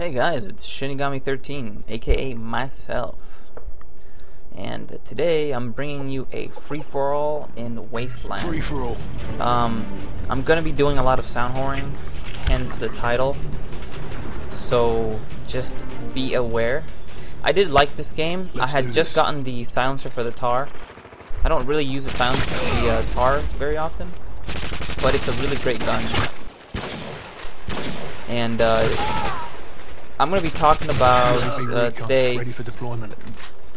Hey guys, it's Shinigami13, aka myself, and today I'm bringing you a free-for-all in Wasteland. Free-for-all. I'm gonna be doing a lot of sound whoring, hence the title, so just be aware. I did like this game. I had just gotten the silencer for the tar. I don't really use the tar very often, but it's a really great gun. And I'm going to be talking about today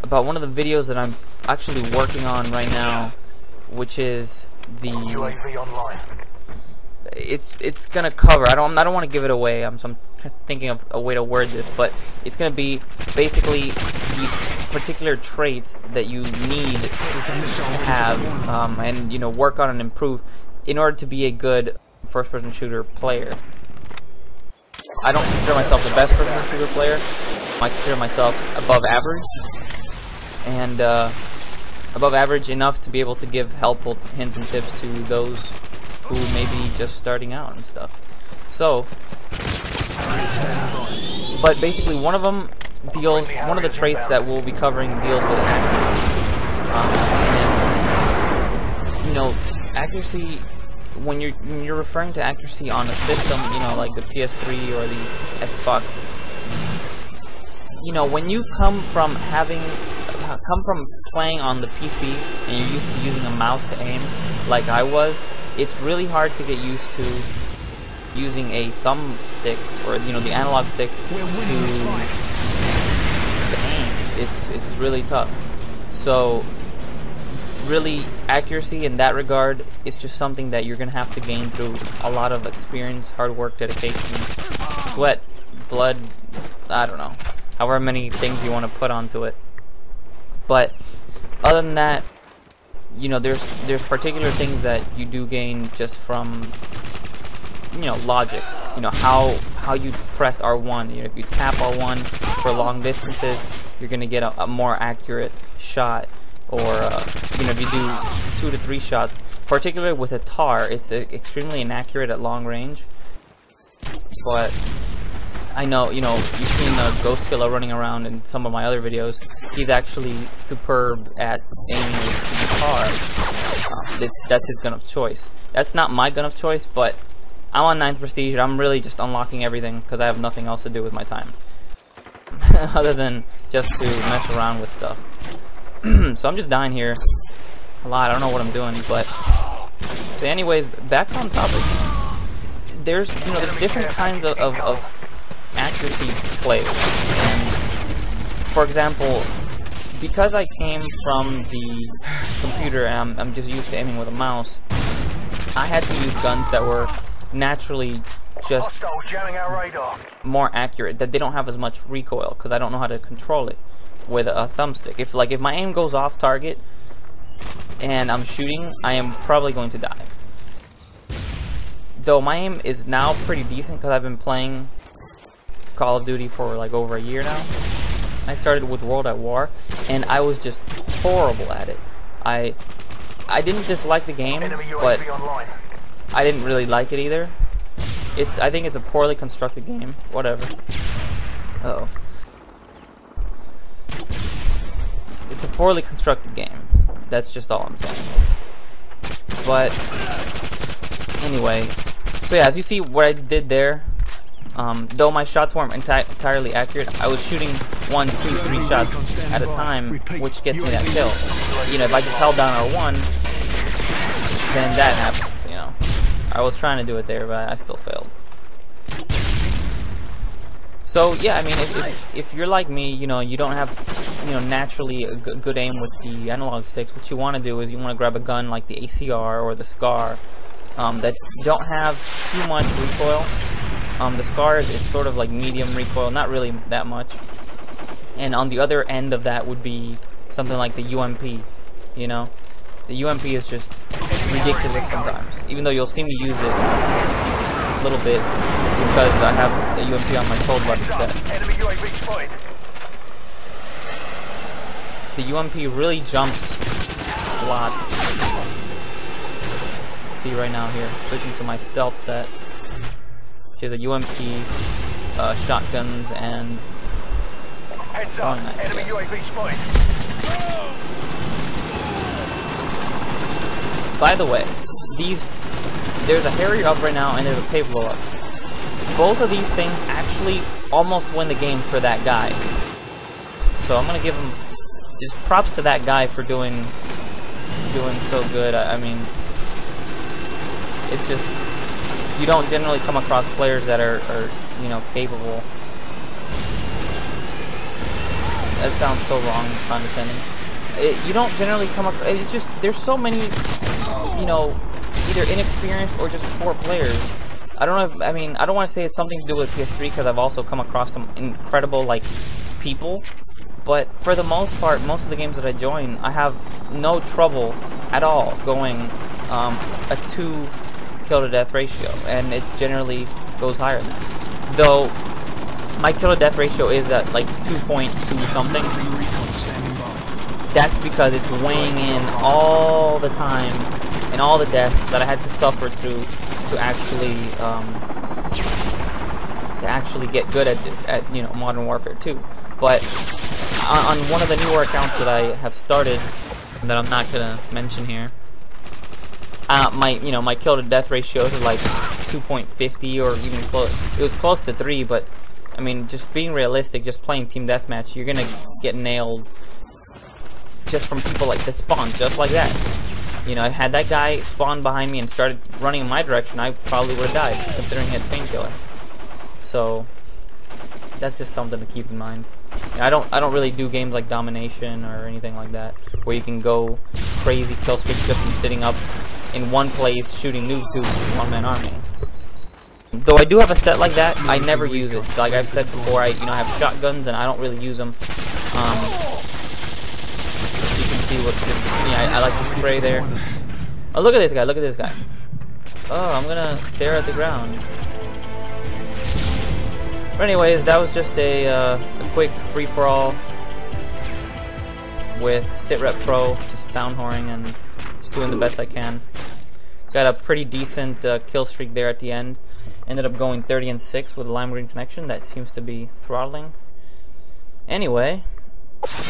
about one of the videos that I'm actually working on right now, which is the UAV online. it's going to cover. I don't want to give it away. So I'm thinking of a way to word this, but it's going to be basically these particular traits that you need to have and work on and improve in order to be a good first-person shooter player. I don't consider myself the best first-person shooter player. I consider myself above average, and above average enough to be able to give helpful hints and tips to those who may be just starting out and stuff. So, but basically one of them deals, one of the traits that we'll be covering deals with accuracy. And, accuracy, when you're referring to accuracy on a system, like the PS3 or the Xbox, when you come from playing on the PC and you're used to using a mouse to aim, like I was, it's really hard to get used to using a thumbstick or the analog stick to aim. It's really tough. So really, accuracy in that regard is just something that you're gonna have to gain through a lot of experience, hard work, dedication, sweat, blood, I don't know, however many things you want to put onto it. But other than that, there's particular things that you do gain just from logic. How you press R1. If you tap R1 for long distances, you're gonna get a more accurate shot. Or if you do 2 to 3 shots, particularly with a tar, it's extremely inaccurate at long range. But I know, you've seen Ghost Killer running around in some of my other videos. He's actually superb at aiming with the tar. That's his gun of choice. That's not my gun of choice, but I'm on 9th Prestige, and I'm really just unlocking everything because I have nothing else to do with my time. Other than just to mess around with stuff. So I'm just dying here a lot. I don't know what I'm doing, but anyways, back on topic. There's there's different kinds of accuracy players. And for example, because I came from the computer and I'm just used to aiming with a mouse, I had to use guns that were naturally just more accurate, that they don't have as much recoil because I don't know how to control it with a thumbstick. If my aim goes off target and I'm shooting, I am probably going to die. Though my aim is now pretty decent because I've been playing Call of Duty for over a year now. I started with World at War and I was just horrible at it. I didn't dislike the game, but I didn't really like it either. I think it's a poorly constructed game. Whatever. Uh-oh. It's a poorly constructed game. That's just all I'm saying. But anyway, so yeah, as you see what I did there, though my shots weren't entirely accurate, I was shooting 1, 2, 3 shots at a time, which gets me that kill. If I just held down R1, then that happens. I was trying to do it there, but I still failed. So yeah, I mean, if you're like me, you don't have naturally a good aim with the analog sticks. What you want to do is you want to grab a gun like the ACR or the SCAR that don't have too much recoil. The SCAR is sort of like medium recoil, not really that much. And on the other end of that would be something like the UMP. The UMP is just ridiculous sometimes, even though you'll see me use it a little bit because I have the UMP on my cold weapon set. The UMP really jumps a lot. Let's see right now here, switching to my stealth set, which is a UMP shotguns and Heads up, enemy UAV spotted. By the way, there's a Harrier up right now and there's a Pavlo up. Both of these things actually almost win the game for that guy. So I'm gonna give him just props to that guy for doing so good. I mean, it's just you don't generally come across players that are you know, capable. That sounds so wrong, condescending. You don't generally come across. It's just there's so many, you know, either inexperienced or just poor players. I don't know if, I mean, I don't want to say it's something to do with PS3 because I've also come across some incredible, like, people. But for the most part, most of the games that I join, I have no trouble at all going a 2 kill to death ratio, and it generally goes higher than that. Though my kill to death ratio is at like 2.2 something. That's because it's weighing in all the time and all the deaths that I had to suffer through to actually get good at you know, Modern Warfare 2. But on one of the newer accounts that I have started that I'm not gonna mention here, my kill to death ratios are like 2.50 or even close. It was close to 3, but I mean, just being realistic, just playing team deathmatch, you're gonna get nailed just from people like this spawn, just like that. You know, had that guy spawn behind me and started running in my direction, I probably would have died, considering he had painkiller. So that's just something to keep in mind. I don't really do games like Domination or anything like that, where you can go crazy kill streaks just from sitting up in one place shooting noob tubes with one-man army. Though I do have a set like that, I never use it. Like I've said before, I have shotguns and I don't really use them. You can see what this, I like to spray there. Oh, look at this guy! Look at this guy! Oh, I'm gonna stare at the ground. But anyways, that was just a quick free-for-all with Sitrep Pro, just sound whoring and just doing the best I can. Got a pretty decent kill streak there at the end. Ended up going 30-6 with a lime green connection. That seems to be throttling. Anyway,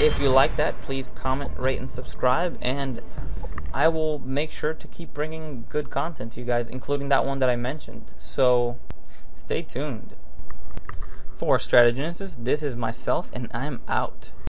if you like that, please comment, rate, and subscribe, and I will make sure to keep bringing good content to you guys, including that one that I mentioned. So stay tuned. For Stratagenesis, this is myself, and I'm out.